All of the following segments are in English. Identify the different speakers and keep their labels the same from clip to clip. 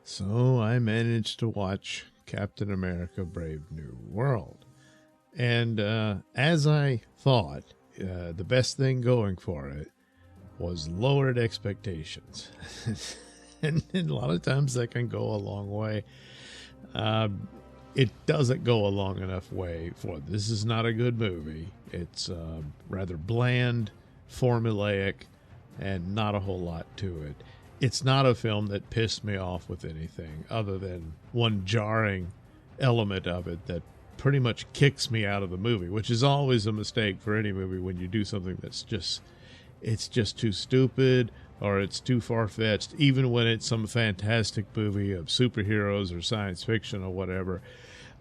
Speaker 1: So I managed to watch Captain America Brave New World. And as I thought, the best thing going for it was lowered expectations. And a lot of times that can go a long way. It doesn't go a long enough way for this is not a good movie. It's rather bland, formulaic, and not a whole lot to it. It's not a film that pissed me off with anything other than one jarring element of it that pretty much kicks me out of the movie, which is always a mistake for any movie when you do something that's it's just too stupid or it's too far-fetched, even when it's some fantastic movie of superheroes or science fiction or whatever.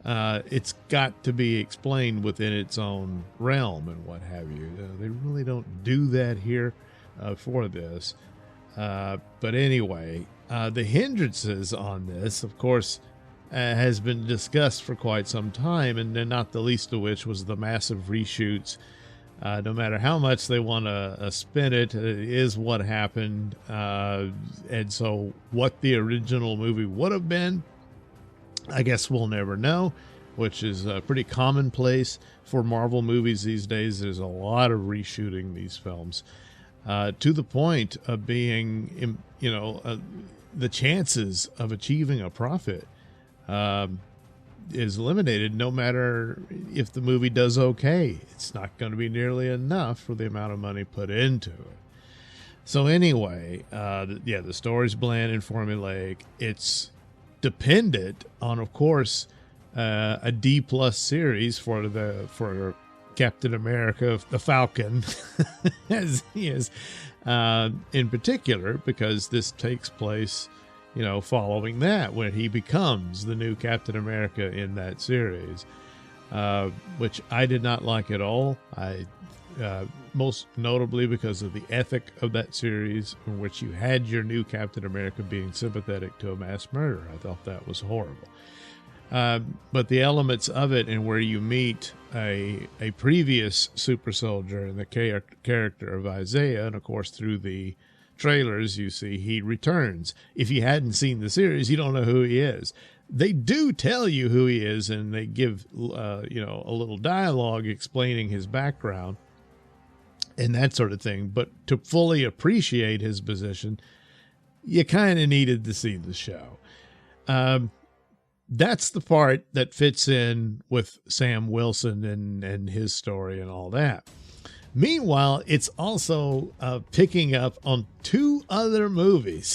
Speaker 1: It's got to be explained within its own realm and what have you. They really don't do that here for this. But anyway, the hindrances on this, of course, has been discussed for quite some time, and not the least of which was the massive reshoots. No matter how much they want to spin it, it is what happened. And so what the original movie would have been, I guess we'll never know, which is pretty commonplace for Marvel movies these days. There's a lot of reshooting these films. To the point of being, the chances of achieving a profit is eliminated no matter if the movie does okay. It's not going to be nearly enough for the amount of money put into it. So anyway, the story's bland and formulaic. It's dependent on, of course, a D+ series for Captain America, the Falcon, as he is, in particular, because this takes place, following that, when he becomes the new Captain America in that series, which I did not like at all. Most notably because of the ethic of that series, in which you had your new Captain America being sympathetic to a mass murderer. I thought that was horrible. But the elements of it, and where you meet a previous super soldier in the character of Isaiah, and of course through the trailers you see he returns. If you hadn't seen the series, you don't know who he is. They do tell you who he is, and they give a little dialogue explaining his background and that sort of thing. But to fully appreciate his position, you kind of needed to see the show. That's the part that fits in with Sam Wilson and his story and all that. Meanwhile, it's also picking up on two other movies.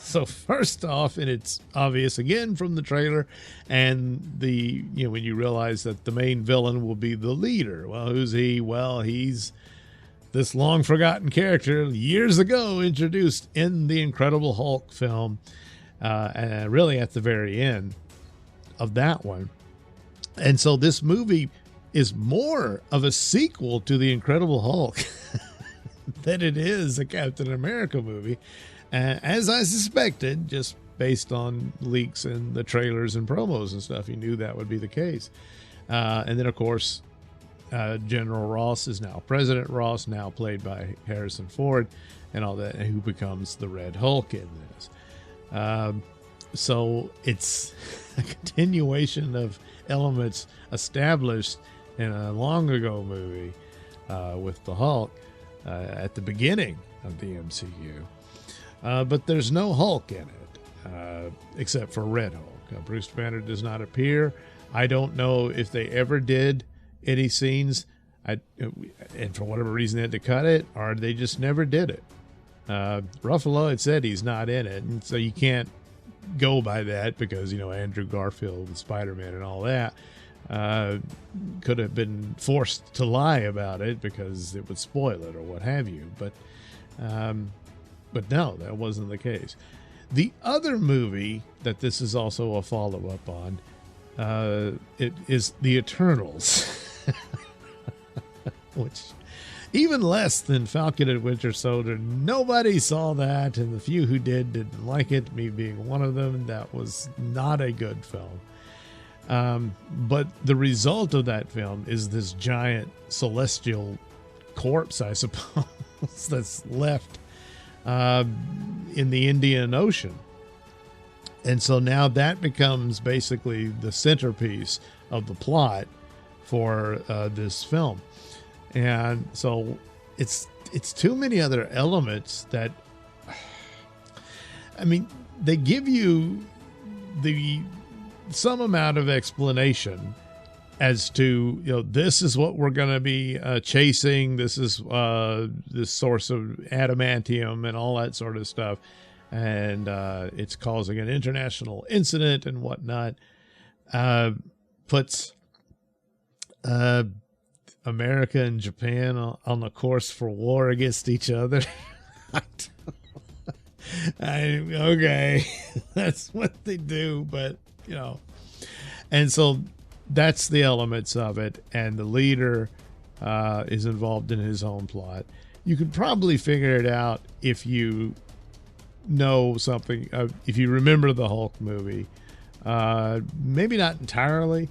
Speaker 1: So first off, and it's obvious again from the trailer and when you realize that the main villain will be the leader. Well, who's he? Well, he's this long forgotten character years ago introduced in the Incredible Hulk film, and really at the very end of that one. And so this movie is more of a sequel to the Incredible Hulk than it is a Captain America movie, as I suspected, just based on leaks and the trailers and promos and stuff. You knew that would be the case. And then, of course, General Ross is now President Ross, now played by Harrison Ford, and all that, and who becomes the Red Hulk in this. So it's a continuation of elements established in a long ago movie with the Hulk at the beginning of the MCU. But there's no Hulk in it, except for Red Hulk. Bruce Banner does not appear. I don't know if they ever did any scenes, and for whatever reason they had to cut it, or they just never did it. Ruffalo had said he's not in it, and so you can't go by that because, Andrew Garfield and Spider-Man and all that could have been forced to lie about it because it would spoil it or what have you. But no, that wasn't the case. The other movie that this is also a follow-up on, it is The Eternals, which even less than Falcon and Winter Soldier. Nobody saw that, and the few who didn't like it, me being one of them. That was not a good film. But the result of that film is this giant celestial corpse, I suppose, that's left in the Indian Ocean. And so now that becomes basically the centerpiece of the plot for this film. And so it's too many other elements that, I mean, they give you some amount of explanation as to, this is what we're going to be chasing. This is this source of adamantium and all that sort of stuff. And it's causing an international incident and whatnot. Puts America and Japan on the course for war against each other. Okay, that's what they do, but and so that's the elements of it, and the leader is involved in his own plot. You could probably figure it out if you know something, if you remember the Hulk movie. Maybe not entirely,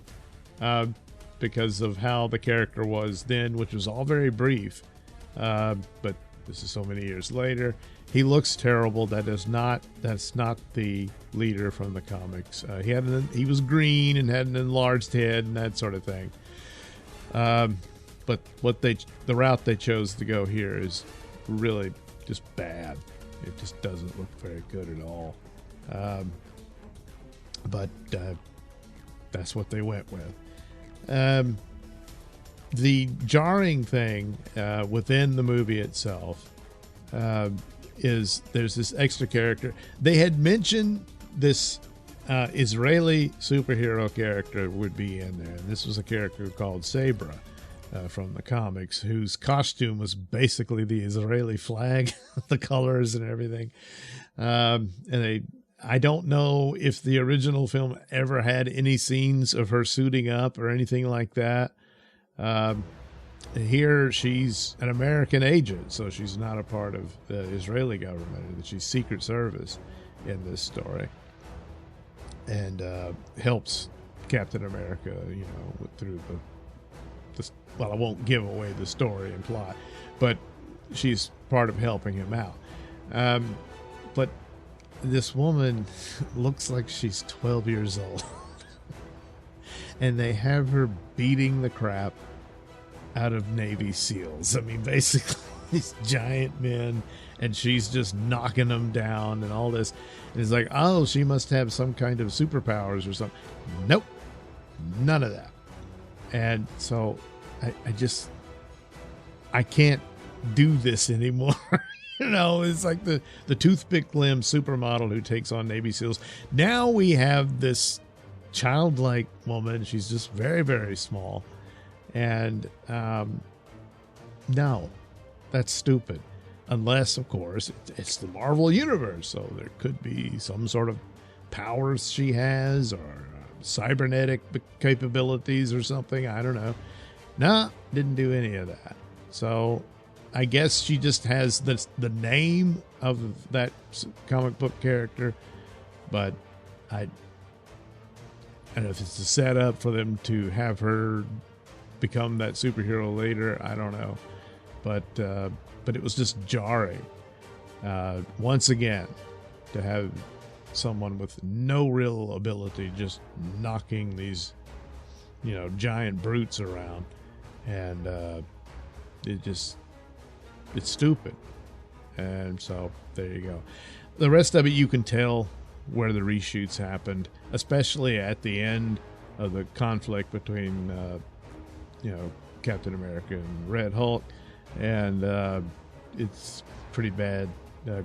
Speaker 1: because of how the character was then, which was all very brief, but this is so many years later. He looks terrible. That's not the leader from the comics. He was green and had an enlarged head and that sort of thing. But the route they chose to go here is really just bad. It just doesn't look very good at all. But that's what they went with. The jarring thing within the movie itself is there's this extra character. They had mentioned this Israeli superhero character would be in there. And this was a character called Sabra from the comics, whose costume was basically the Israeli flag, the colors and everything. I don't know if the original film ever had any scenes of her suiting up or anything like that. Here she's an American agent, so she's not a part of the Israeli government. She's Secret Service in this story, and helps Captain America, through the. Well, I won't give away the story and plot, but she's part of helping him out. But this woman looks like she's 12 years old, and they have her beating the crap out of Navy SEALs. I mean, basically these giant men, and she's just knocking them down and all this. And it's like, oh, she must have some kind of superpowers or something. Nope, none of that. And so I can't do this anymore. It's like the toothpick limb supermodel who takes on Navy SEALs. Now we have this childlike woman. She's just very, very small. And no, that's stupid. Unless, of course, it's the Marvel Universe. So there could be some sort of powers she has, or cybernetic capabilities or something. I don't know. Nah, didn't do any of that. So I guess she just has the name of that comic book character, but I don't know if it's a setup for them to have her become that superhero later. I don't know, but it was just jarring once again to have someone with no real ability just knocking these giant brutes around, and it's stupid. And so there you go. The rest of it, you can tell where the reshoots happened, especially at the end of the conflict between Captain America and Red Hulk, and it's pretty bad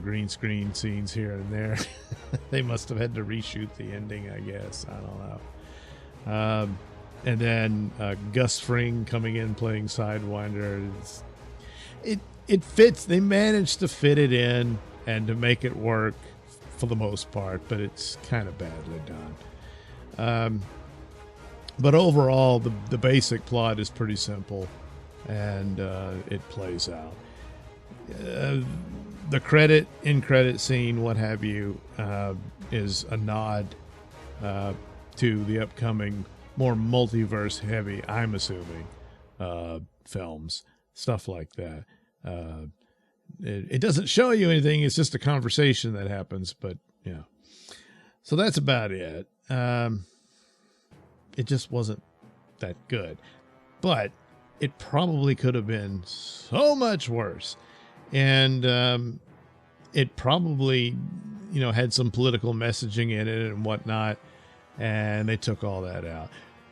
Speaker 1: green screen scenes here and there. They must have had to reshoot the ending, I guess. I don't know. And then Gus Fring coming in playing Sidewinder. It fits. They managed to fit it in and to make it work for the most part, but it's kind of badly done. But overall, the basic plot is pretty simple, and it plays out. The in-credit scene, what have you, is a nod to the upcoming, more multiverse-heavy, I'm assuming, films, stuff like that. It doesn't show you anything. It's just a conversation that happens, but yeah. So that's about it. It just wasn't that good. But it probably could have been so much worse. And it probably, had some political messaging in it and whatnot. And they took all that out.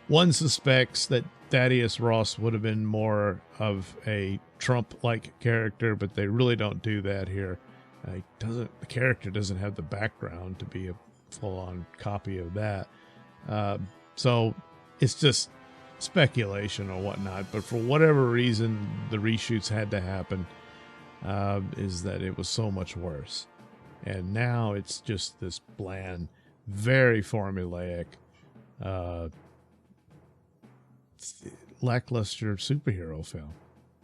Speaker 1: One suspects that Thaddeus Ross would have been more of a Trump-like character, but they really don't do that here. The character doesn't have the background to be a full-on copy of that. So it's just speculation or whatnot. But for whatever reason, the reshoots had to happen. Is that it was so much worse. And now it's just this bland, very formulaic, lackluster superhero film.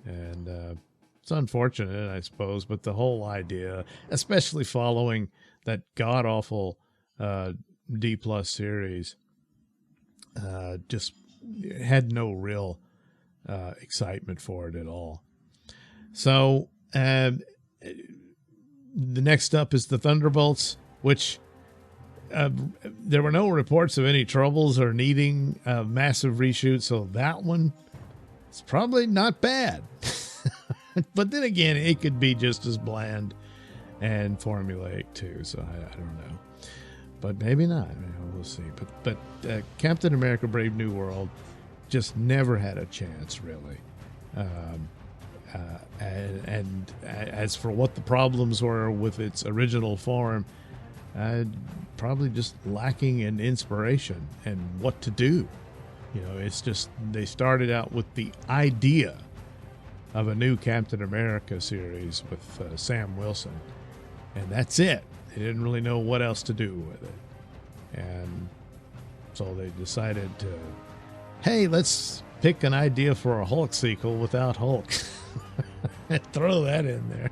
Speaker 1: And it's unfortunate, I suppose, but the whole idea, especially following that god-awful D-plus series, just had no real excitement for it at all. So the next up is the Thunderbolts, which there were no reports of any troubles or needing a massive reshoot, so that one is probably not bad. But then again, it could be just as bland and formulaic too, so I don't know. But maybe not. We'll see. But Captain America Brave New World just never had a chance, really. And as for what the problems were with its original form, probably just lacking in inspiration and what to do. It's just they started out with the idea of a new Captain America series with Sam Wilson, and that's it. They didn't really know what else to do with it, and so they decided to, hey, let's pick an idea for a Hulk sequel without Hulk. Throw that in there.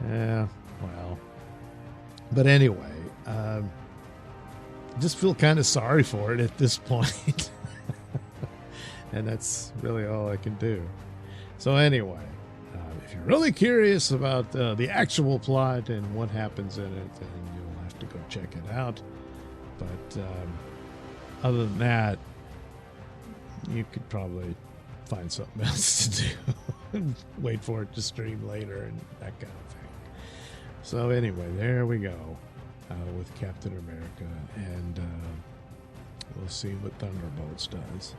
Speaker 1: Yeah, well. But anyway, just feel kind of sorry for it at this point. And that's really all I can do. So anyway, if you're really curious about the actual plot and what happens in it, then you'll have to go check it out. But other than that, you could probably find something else to do. Wait for it to stream later and that kind of thing. So anyway, there we go with Captain America, and we'll see what Thunderbolts does.